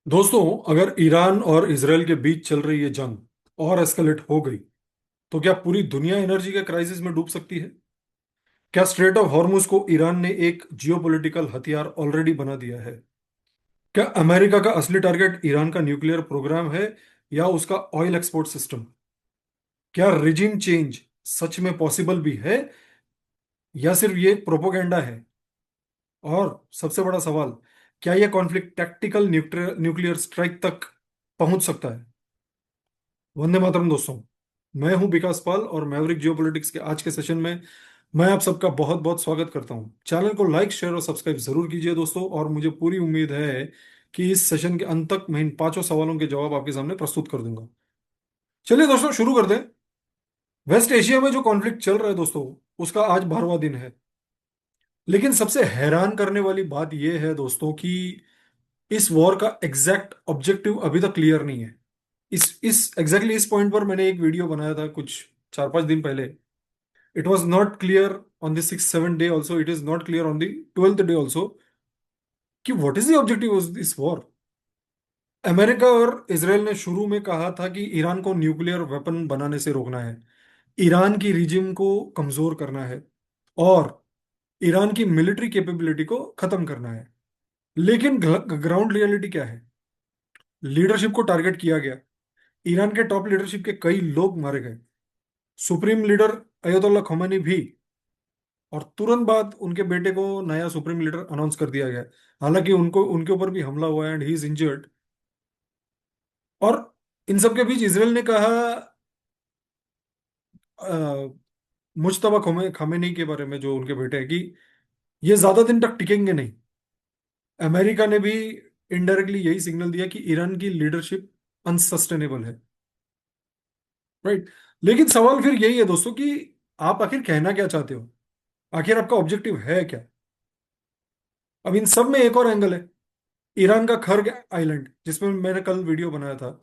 दोस्तों, अगर ईरान और इसराइल के बीच चल रही ये जंग और एस्केलेट हो गई तो क्या पूरी दुनिया एनर्जी के क्राइसिस में डूब सकती है? क्या स्ट्रेट ऑफ हॉर्मुज को ईरान ने एक जियोपॉलिटिकल हथियार ऑलरेडी बना दिया है? क्या अमेरिका का असली टारगेट ईरान का न्यूक्लियर प्रोग्राम है या उसका ऑयल एक्सपोर्ट सिस्टम? क्या रिजिम चेंज सच में पॉसिबल भी है या सिर्फ ये प्रोपोगेंडा है? और सबसे बड़ा सवाल, क्या यह कॉन्फ्लिक्ट टैक्टिकल न्यूक्लियर स्ट्राइक तक पहुंच सकता है? वंदे मातरम दोस्तों। मैं हूं विकास पाल और मैवरिक जियोपॉलिटिक्स के आज के सेशन में मैं आप सबका बहुत बहुत स्वागत करता हूं। चैनल को लाइक शेयर और सब्सक्राइब जरूर कीजिए दोस्तों, और मुझे पूरी उम्मीद है कि इस सेशन के अंत तक मैं इन पांचों सवालों के जवाब आपके सामने प्रस्तुत कर दूंगा। चलिए दोस्तों, शुरू कर दें। वेस्ट एशिया में जो कॉन्फ्लिक्ट चल रहा है दोस्तों, उसका आज 12वां दिन है। लेकिन सबसे हैरान करने वाली बात यह है दोस्तों कि इस वॉर का एग्जैक्ट ऑब्जेक्टिव अभी तक क्लियर नहीं है। इस एग्जैक्टली इस पॉइंट पर मैंने एक वीडियो बनाया था कुछ 4-5 दिन पहले। It was not clear on the 6-7 day also, it is not clear on the 12th day also कि what is the objective of this war. America और इसराइल ने शुरू में कहा था कि ईरान को न्यूक्लियर वेपन बनाने से रोकना है, ईरान की रिजिम को कमजोर करना है और ईरान की मिलिट्री कैपेबिलिटी को खत्म करना है। लेकिन ग्राउंड रियलिटी क्या है? लीडरशिप को टारगेट किया गया। ईरान के टॉप लीडरशिप के कई लोग मारे गए, सुप्रीम लीडर अयतुल्ला खोमेनी भी। और तुरंत बाद उनके बेटे को नया सुप्रीम लीडर अनाउंस कर दिया गया। हालांकि उनको उनके ऊपर भी हमला हुआ है एंड ही इज इंजर्ड। और इन सब के बीच इसराइल ने कहा मुश्तबा खामेनी के बारे में, जो उनके बेटे हैं, कि ये ज्यादा दिन तक टिकेंगे नहीं। अमेरिका ने भी इनडायरेक्टली यही सिग्नल दिया कि ईरान की लीडरशिप अनसस्टेनेबल है। राइट। लेकिन सवाल फिर यही है दोस्तों कि आप आखिर कहना क्या चाहते हो? आखिर आपका ऑब्जेक्टिव है क्या? अब इन सब में एक और एंगल है। ईरान का खर्ग आइलैंड, जिसमें मैंने कल वीडियो बनाया था,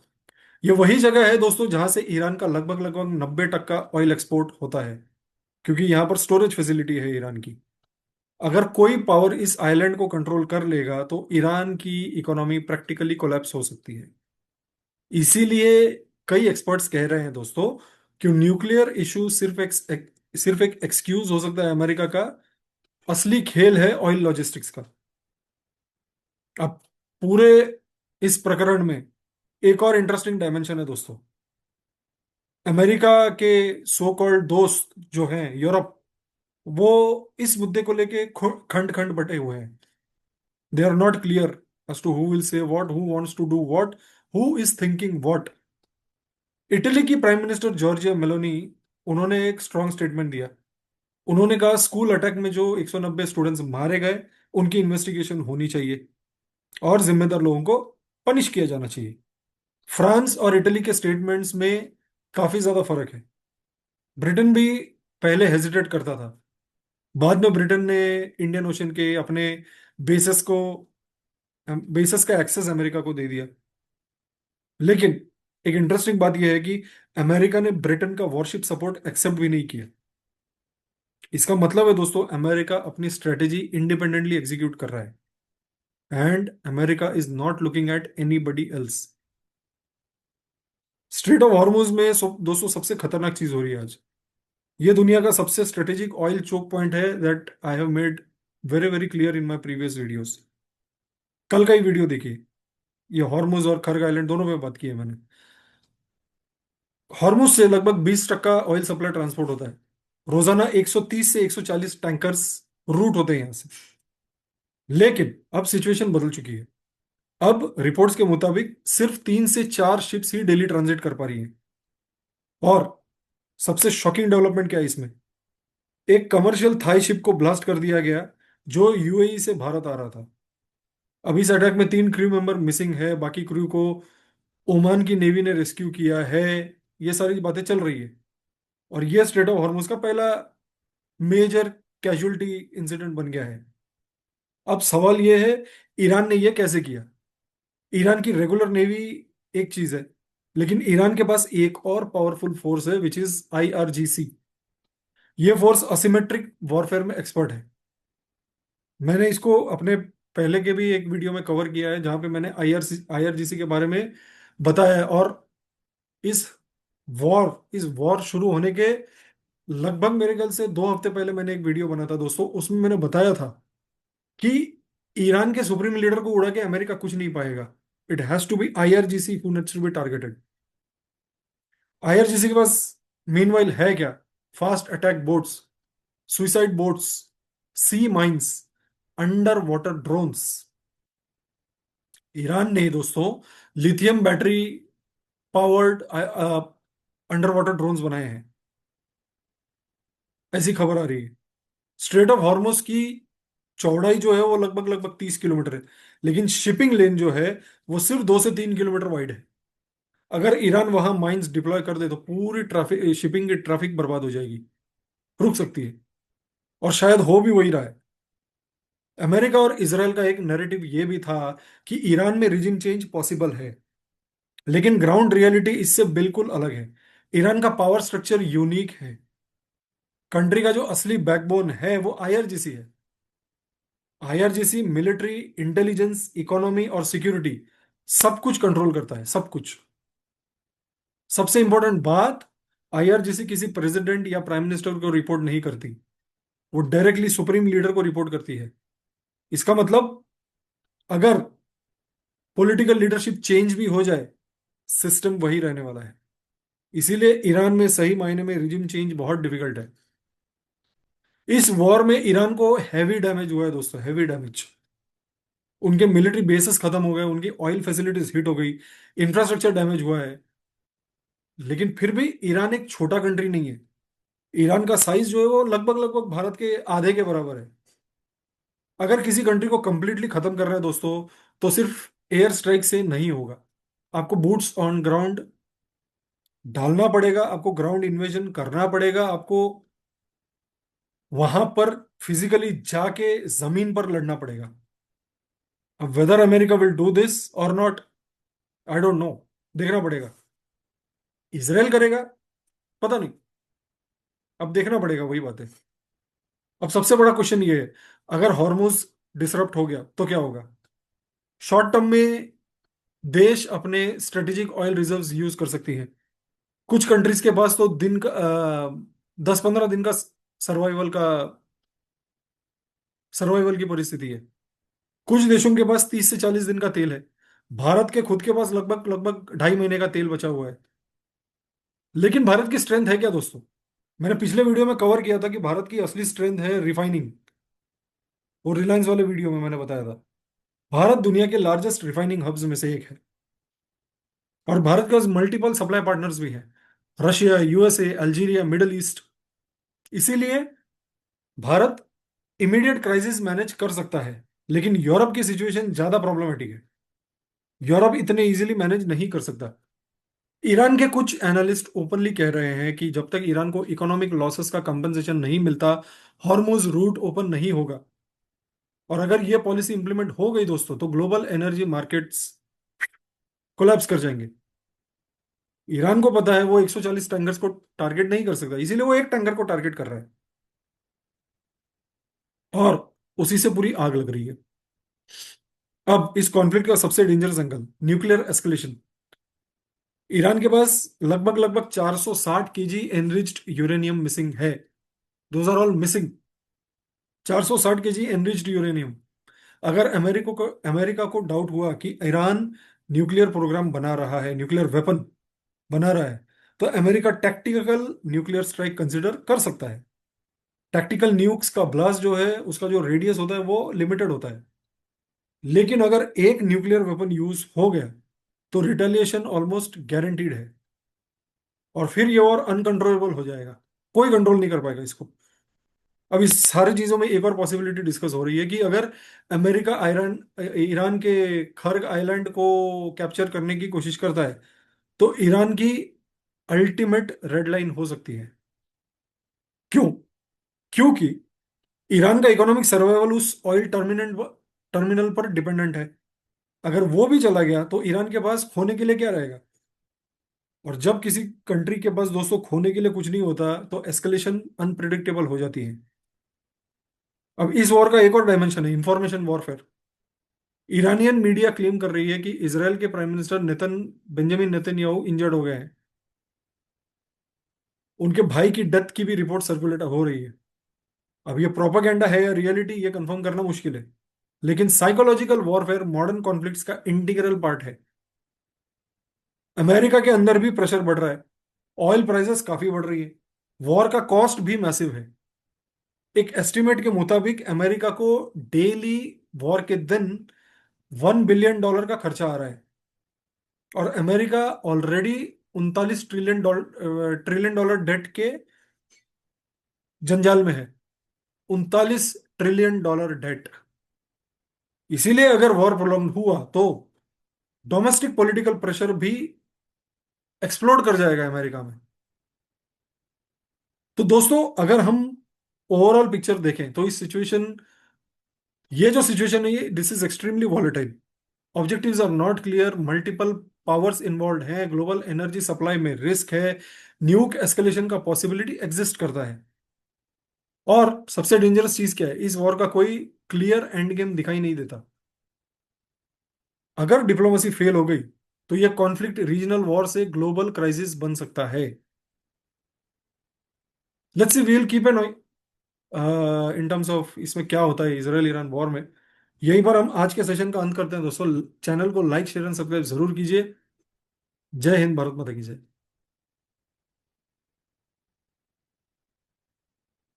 ये वही जगह है दोस्तों जहां से ईरान का लगभग लगभग 90% ऑयल एक्सपोर्ट होता है, क्योंकि यहाँ पर स्टोरेज फैसिलिटी है ईरान की। अगर कोई पावर इस आइलैंड को कंट्रोल कर लेगा तो ईरान की इकोनॉमी प्रैक्टिकली कोलैप्स हो सकती है। इसीलिए कई एक्सपर्ट्स कह रहे हैं दोस्तों कि न्यूक्लियर इशू सिर्फ एक एक्सक्यूज हो सकता है अमेरिका का। असली खेल है ऑयल लॉजिस्टिक्स का। अब पूरे इस प्रकरण में एक और इंटरेस्टिंग डायमेंशन है दोस्तों। अमेरिका के सो कॉल्ड दोस्त जो हैं यूरोप, वो इस मुद्दे को लेके खंड खंड बटे हुए हैं। They are not clear as to who will say what, who wants to do what, who is thinking what. Italy की प्राइम मिनिस्टर जॉर्जिया मेलोनी, उन्होंने एक स्ट्रांग स्टेटमेंट दिया। उन्होंने कहा स्कूल अटैक में जो 190 स्टूडेंट्स मारे गए, उनकी इन्वेस्टिगेशन होनी चाहिए और जिम्मेदार लोगों को पनिश किया जाना चाहिए। फ्रांस और इटली के स्टेटमेंट्स में काफी ज्यादा फर्क है। ब्रिटेन भी पहले हेजिटेट करता था, बाद में ब्रिटेन ने इंडियन ओशन के अपने बेसिस को बेसिस का एक्सेस अमेरिका को दे दिया। लेकिन एक इंटरेस्टिंग बात यह है कि अमेरिका ने ब्रिटेन का वॉरशिप सपोर्ट एक्सेप्ट भी नहीं किया। इसका मतलब है दोस्तों, अमेरिका अपनी स्ट्रेटेजी इंडिपेंडेंटली एग्जीक्यूट कर रहा है and America is not looking at anybody else. Straight of Hormuz में दोस्तों सबसे खतरनाक चीज हो रही है आज। ये दुनिया का सबसे स्ट्रेटेजिक ऑयल चोक पॉइंट है, that I have made very very clear in my previous videos. कल का ही वीडियो देखिए, ये हॉर्मुज और खर्ग आइलैंड दोनों में बात की है मैंने। हॉर्मुज से लगभग 20% ऑयल सप्लाई ट्रांसपोर्ट होता है। रोजाना 130 से 140 टैंकर्स रूट होते हैं यहां से। लेकिन अब सिचुएशन बदल चुकी है। अब रिपोर्ट्स के मुताबिक सिर्फ 3 से 4 शिप्स ही डेली ट्रांजिट कर पा रही हैं। और सबसे शॉकिंग डेवलपमेंट क्या है इसमें? एक कमर्शियल थाई शिप को ब्लास्ट कर दिया गया जो यूएई से भारत आ रहा था। अभी इस अटैक में 3 क्रू मेंबर मिसिंग है, बाकी क्रू को ओमान की नेवी ने रेस्क्यू किया है। ये सारी बातें चल रही है और ये स्ट्रेट ऑफ हॉर्मुज का पहला मेजर कैजुअलिटी इंसिडेंट बन गया है। अब सवाल ये है, ईरान ने ये कैसे किया? ईरान की रेगुलर नेवी एक चीज है, लेकिन ईरान के पास एक और पावरफुल फोर्स है विच इज आईआरजीसी। ये फोर्स असिमेट्रिक वॉरफेयर में एक्सपर्ट है। मैंने इसको अपने पहले के भी एक वीडियो में कवर किया है, जहां पे मैंने आईआरजीसी के बारे में बताया है। और इस इस वॉर शुरू होने के लगभग मेरे ख्याल से 2 हफ्ते पहले मैंने एक वीडियो बना था दोस्तों, उसमें मैंने बताया था कि ईरान के सुप्रीम लीडर को उड़ा के अमेरिका कुछ नहीं पाएगा। It has to be IRGC who needs to be targeted. IRGC के पास मीनवाइल है क्या? Fast attack boats, suicide boats, sea mines, under water drones. Iran ने दोस्तों lithium battery powered under water drones बनाए हैं, ऐसी खबर आ रही है। स्ट्रेट ऑफ हॉर्मुज की चौड़ाई जो है वो लगभग लगभग 30 किलोमीटर है, लेकिन शिपिंग लेन जो है वो सिर्फ 2 से 3 किलोमीटर वाइड है। अगर ईरान वहां माइंस डिप्लॉय कर दे तो पूरी ट्रैफिक, शिपिंग की ट्रैफिक बर्बाद हो जाएगी, रुक सकती है। और शायद हो भी वही रहा है। अमेरिका और इसराइल का एक नैरेटिव ये भी था कि ईरान में रिजिम चेंज पॉसिबल है, लेकिन ग्राउंड रियलिटी इससे बिल्कुल अलग है। ईरान का पावर स्ट्रक्चर यूनिक है। कंट्री का जो असली बैकबोन है वो आईआरजीसी है। आईआरजीसी मिलिट्री, इंटेलिजेंस, इकोनॉमी और सिक्योरिटी सब कुछ कंट्रोल करता है, सब कुछ। सबसे इंपॉर्टेंट बात, आईआरजीसी किसी प्रेसिडेंट या प्राइम मिनिस्टर को रिपोर्ट नहीं करती, वो डायरेक्टली सुप्रीम लीडर को रिपोर्ट करती है। इसका मतलब अगर पॉलिटिकल लीडरशिप चेंज भी हो जाए, सिस्टम वही रहने वाला है। इसीलिए ईरान में सही मायने में रिजिम चेंज बहुत डिफिकल्ट है। इस वॉर में ईरान को हैवी डैमेज हुआ है दोस्तों, हैवी डैमेज। उनके मिलिट्री बेसेस खत्म हो गए, उनकी ऑयल फैसिलिटीज हिट हो गई, इंफ्रास्ट्रक्चर डैमेज हुआ है। लेकिन फिर भी ईरान एक छोटा कंट्री नहीं है। ईरान का साइज जो है वो लगभग लगभग भारत के आधे के बराबर है। अगर किसी कंट्री को कंप्लीटली खत्म करना है दोस्तों, तो सिर्फ एयर स्ट्राइक से नहीं होगा। आपको बूट्स ऑन ग्राउंड डालना पड़ेगा, आपको ग्राउंड इन्वेजन करना पड़ेगा, आपको वहां पर फिजिकली जाके जमीन पर लड़ना पड़ेगा। अब whether America will do this or not, I don't know, देखना पड़ेगा। इसराइल करेगा, पता नहीं, अब देखना पड़ेगा, वही बात है। अब सबसे बड़ा क्वेश्चन ये है, अगर हॉर्मुज डिसरप्ट हो गया तो क्या होगा? शॉर्ट टर्म में देश अपने स्ट्रेटेजिक ऑयल रिजर्व्स यूज कर सकती हैं। कुछ कंट्रीज के पास तो दिन का 10-15 दिन का सर्वाइवल की परिस्थिति है। कुछ देशों के पास 30 से 40 दिन का तेल है। भारत के खुद के पास लगभग लगभग 2.5 महीने का तेल बचा हुआ है। लेकिन भारत की स्ट्रेंथ है क्या दोस्तों? मैंने पिछले वीडियो में कवर किया था कि भारत की असली स्ट्रेंथ है रिफाइनिंग। और रिलायंस वाले वीडियो में मैंने बताया था, भारत दुनिया के लार्जेस्ट रिफाइनिंग हब्स में से एक है। और भारत के पास मल्टीपल सप्लाई पार्टनर्स भी हैं, Russia, USA, Algeria, middle east. इसीलिए भारत इमीडिएट क्राइसिस मैनेज कर सकता है। लेकिन यूरोप की सिचुएशन ज्यादा प्रॉब्लमेटिक है। यूरोप इतने इजीली मैनेज नहीं कर सकता। ईरान के कुछ एनालिस्ट ओपनली कह रहे हैं कि जब तक ईरान को इकोनॉमिक लॉसेस का कंपनसेशन नहीं मिलता, हॉर्मुज रूट ओपन नहीं होगा। और अगर ये पॉलिसी इंप्लीमेंट हो गई दोस्तों, तो ग्लोबल एनर्जी मार्केट्स कोलैप्स कर जाएंगे। ईरान को पता है वो 140 टैंकर्स को टारगेट नहीं कर सकता, इसीलिए वो एक टैंकर को टारगेट कर रहा है। और उसी से पूरी आग लग रही है। अब इस कॉन्फ्लिक्ट का सबसे dangerous angle, nuclear escalation. Iran के पास लगभग लगभग 460 केजी एनरिच्ड यूरेनियम मिसिंग है। Those are all missing. 460 KG enriched uranium. अगर अमेरिका को डाउट हुआ कि ईरान न्यूक्लियर प्रोग्राम बना रहा है, न्यूक्लियर वेपन बना रहा है, तो America tactical nuclear strike consider कर सकता है। टैक्टिकल न्यूक्स का ब्लास्ट जो है उसका जो रेडियस होता है वो लिमिटेड होता है। लेकिन अगर एक न्यूक्लियर वेपन यूज हो गया तो रिटेलिएशन ऑलमोस्ट गारंटीड है। और फिर ये और अनकंट्रोलेबल हो जाएगा, कोई कंट्रोल नहीं कर पाएगा इसको। अब इस सारी चीजों में एक और पॉसिबिलिटी डिस्कस हो रही है कि अगर अमेरिका ईरान ईरान के खर्ग आइलैंड को कैप्चर करने की कोशिश करता है, तो ईरान की अल्टीमेट रेड लाइन हो सकती है। क्यों? क्योंकि ईरान का इकोनॉमिक सर्वाइवल उस ऑयल टर्मिनल पर डिपेंडेंट है। अगर वो भी चला गया तो ईरान के पास खोने के लिए क्या रहेगा? और जब किसी कंट्री के पास दोस्तों खोने के लिए कुछ नहीं होता, तो एस्केलेशन अनप्रिडिक्टेबल हो जाती है। अब इस वॉर का एक और डायमेंशन है, information warfare. Iranian media claim कर रही है कि इसराइल के prime minister Benjamin Netanyahu injured हो गए हैं। उनके भाई की डेथ की भी रिपोर्ट सर्कुलेट हो रही है। अब ये प्रोपागेंडा है या रियलिटी, ये कंफर्म करना मुश्किल है, लेकिन साइकोलॉजिकल वॉरफेयर मॉडर्न कॉन्फ्लिक्ट्स का इंटीग्रल पार्ट है। अमेरिका के अंदर भी प्रेशर बढ़ रहा है, ऑयल प्राइसेस काफी बढ़ रही है, वॉर का कॉस्ट भी मैसिव है। एक एस्टिमेट के मुताबिक अमेरिका को डेली वॉर के दिन $1 बिलियन का खर्चा आ रहा है। और America already 39 trillion dollar debt के जंजाल में है। 39 ट्रिलियन डॉलर डेट। इसीलिए अगर वॉर प्रोलॉन्ग हुआ तो डोमेस्टिक पॉलिटिकल प्रेशर भी एक्सप्लोड कर जाएगा अमेरिका में। तो दोस्तों, अगर हम ओवरऑल पिक्चर देखें तो ये जो सिचुएशन है, ये this is extremely volatile. Objectives are not clear, multiple powers involve हैं, ग्लोबल एनर्जी सप्लाई में रिस्क है, न्यूक एस्केलेशन का पॉसिबिलिटी एग्जिस्ट करता है। और सबसे डेंजरस चीज क्या है, इस वॉर का कोई क्लियर एंड गेम दिखाई नहीं देता। अगर डिप्लोमेसी फेल हो गई तो यह कॉन्फ्लिक्ट रीजनल वॉर से ग्लोबल क्राइसिस बन सकता है। Let's see, we will keep an in terms of इसमें क्या होता है इसराइल ईरान वॉर में। यहीं पर हम आज के सेशन का अंत करते हैं दोस्तों। चैनल को लाइक शेयर एंड सब्सक्राइब जरूर कीजिए। जय हिंद, भारत माता की जय।